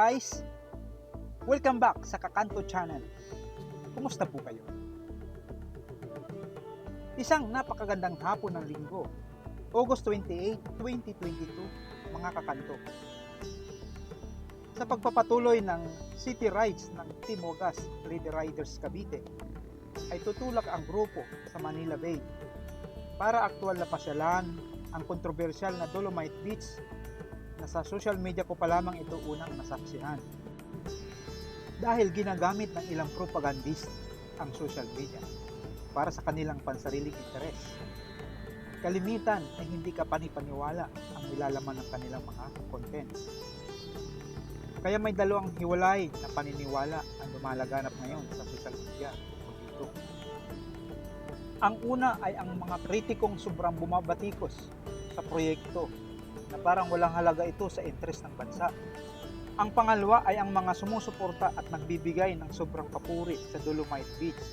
guys! Welcome back sa Kakanto Channel. Kumusta po kayo? Isang napakagandang hapon ng linggo, August 28, 2022, mga kakanto. Sa pagpapatuloy ng city rides ng Team Wagas Lady Riders Cavite, ay tutulak ang grupo sa Manila Bay para aktual na pasyalan ang kontrobersyal na Dolomite Beach na sa social media ko pa lamang ito unang nasaksihan. Dahil ginagamit ng ilang propagandist ang social media para sa kanilang pansariling interes. Kalimitan ay hindi ka panipaniwala ang nilalaman ng kanilang mga contents. Kaya may dalawang hiwalay na paniniwala ang lumalaganap ngayon sa social media o YouTube. Ang una ay ang mga kritikong sobrang bumabatikos sa proyekto na parang walang halaga ito sa interes ng bansa. Ang pangalawa ay ang mga sumusuporta at nagbibigay ng sobrang papuri sa Dolomite Beach.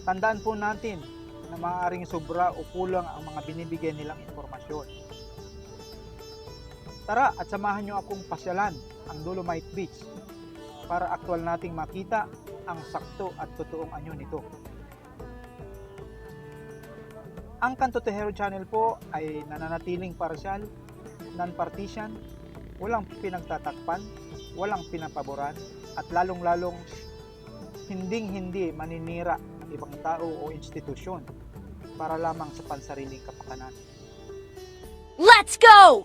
Tandaan po natin na maaaring sobra o kulang ang mga binibigay nilang informasyon. Tara at samahan nyo akong pasyalan ang Dolomite Beach para aktual nating makita ang sakto at totoong anyo nito. Ang Kanto Tejero Channel po ay nananatiling parsyal, non-partisan, walang pinagtatakpan, walang pinapaboran, at lalong-lalong hinding-hindi maninira ng ibang tao o institusyon para lamang sa pansariling kapakanan. Let's go!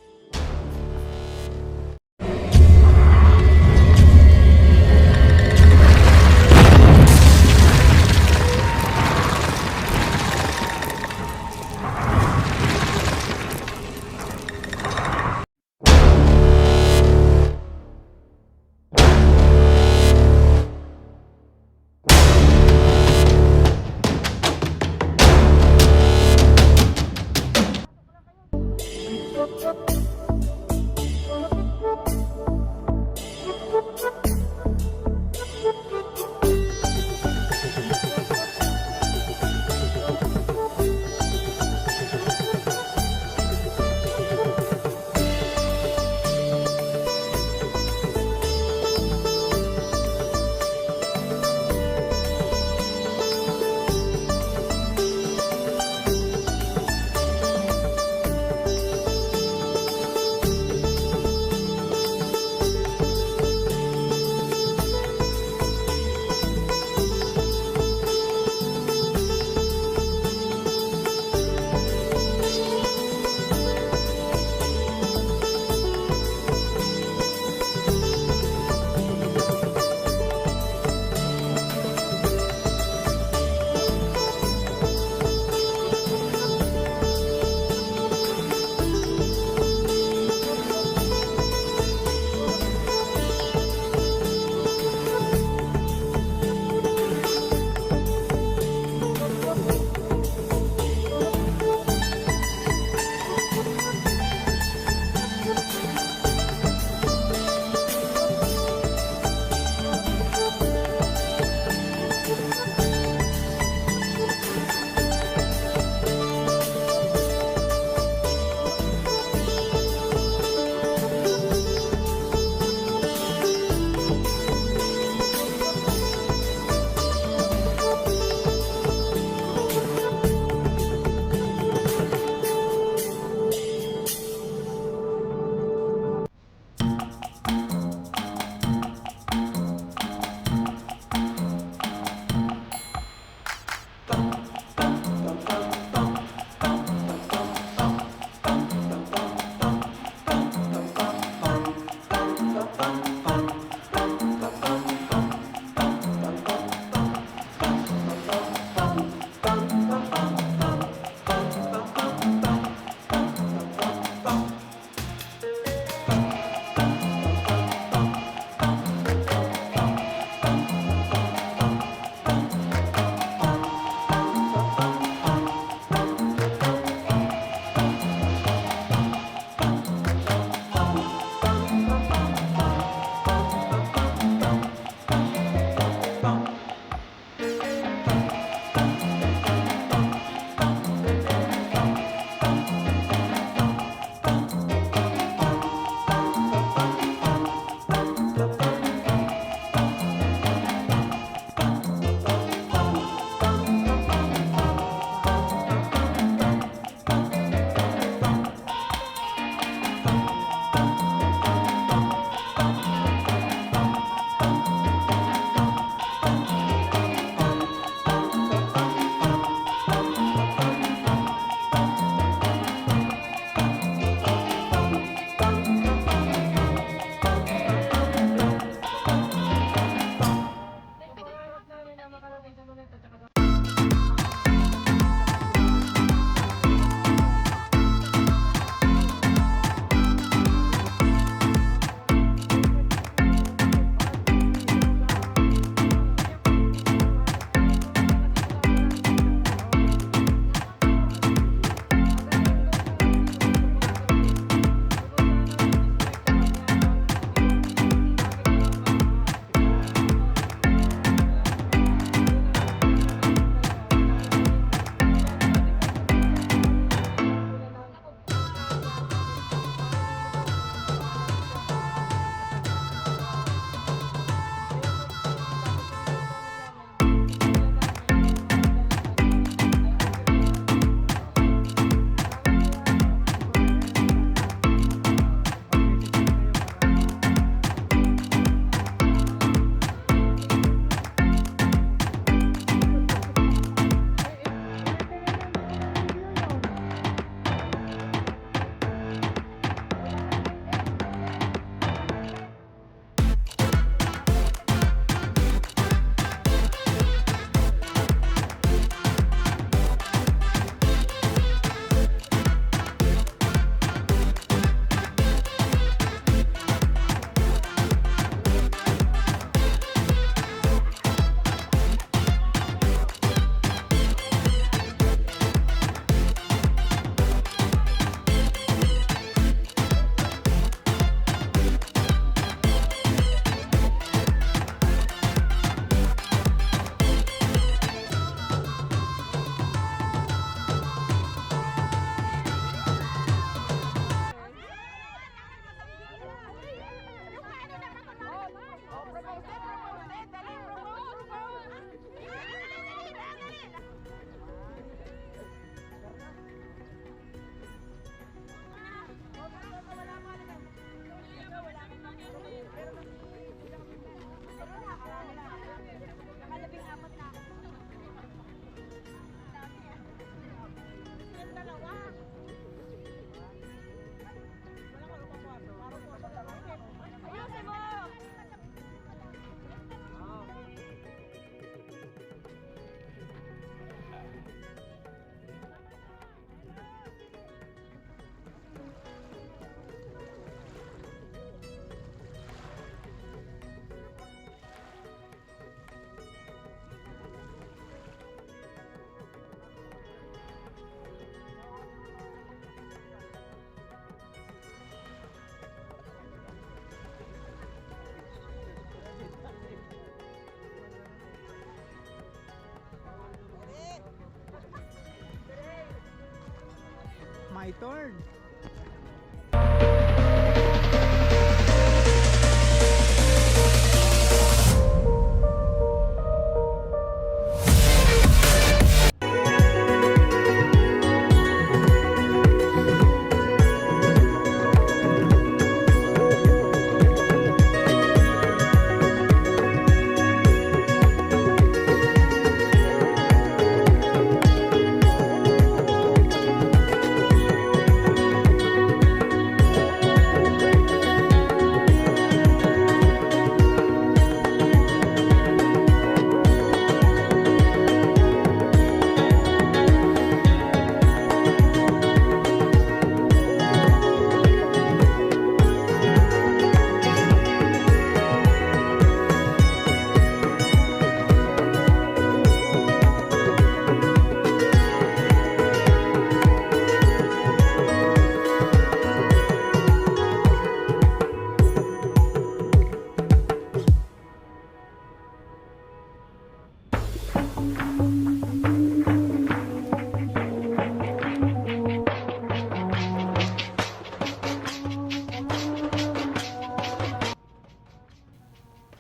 My turn.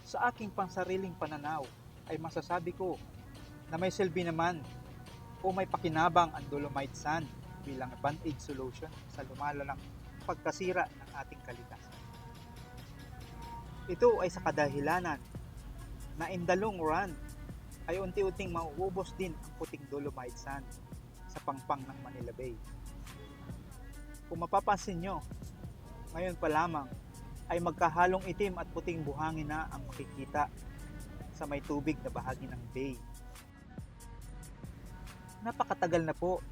Sa aking pansariling pananaw ay masasabi ko na may silbi naman o may pakinabang ang Dolomite Sand bilang band-aid solution sa lumalalang pagkasira ng ating kalikasan. Ito ay sa kadahilanan na in the long run ay unti-unting mauubos din ang puting Dolomite Sand sa pangpang ng Manila Bay. Kung mapapansin nyo, ngayon pa lamang ay magkahalong itim at puting buhangin na ang makikita sa may tubig na bahagi ng bay. Napakatagal na po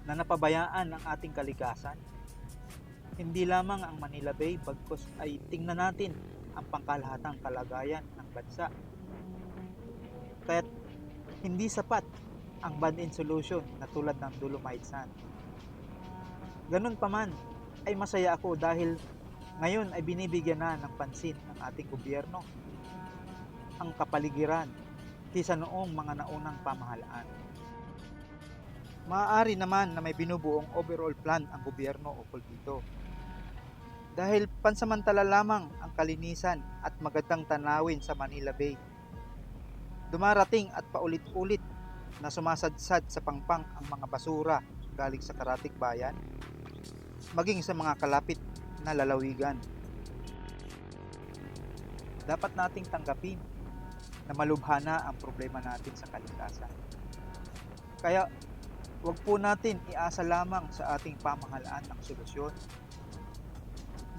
na napabayaan ang ating kalikasan. Hindi lamang ang Manila Bay bagkus ay tingnan natin ang pangkalahatang kalagayan ng bansa. Kaya't hindi sapat ang band-in solution na tulad ng Dolomite Sand. Ganun pa man ay masaya ako dahil ngayon ay binibigyan na ng pansin ng ating gobyerno ang kapaligiran kaysa noong mga naunang pamahalaan. Maaari naman na may binubuong overall plan ang gobyerno ukol dito. Dahil pansamantala lamang ang kalinisan at magandang tanawin sa Manila Bay. Dumarating at paulit-ulit na sumasadsad sa pangpang ang mga basura galing sa karatig bayan, maging sa mga kalapit na lalawigan. Dapat nating tanggapin na malubha na ang problema natin sa kalikasan. Kaya huwag po natin iasa lamang sa ating pamahalaan ang solusyon.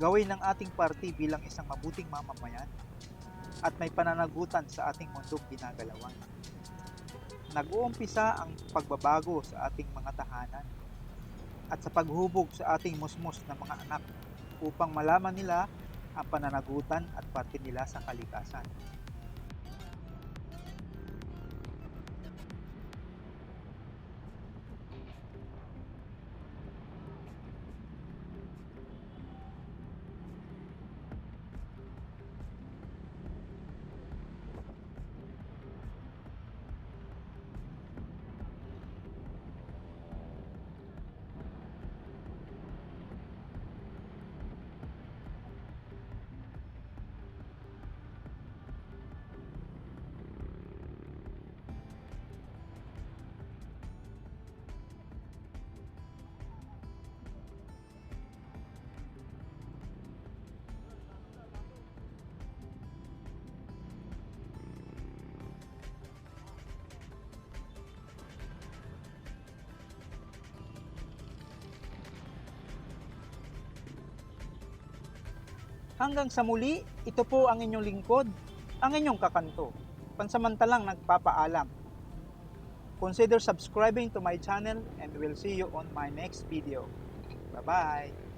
Gawin ng ating party bilang isang mabuting mamamayan at may pananagutan sa ating mundong ginagalawan. Nag-uumpisa ang pagbabago sa ating mga tahanan at sa paghubog sa ating musmos na mga anak upang malaman nila ang pananagutan at parte nila sa kalikasan. Hanggang sa muli, ito po ang inyong lingkod, ang inyong kakanto. Pansamantalang nagpapaalam. Consider subscribing to my channel and we'll see you on my next video. Bye-bye!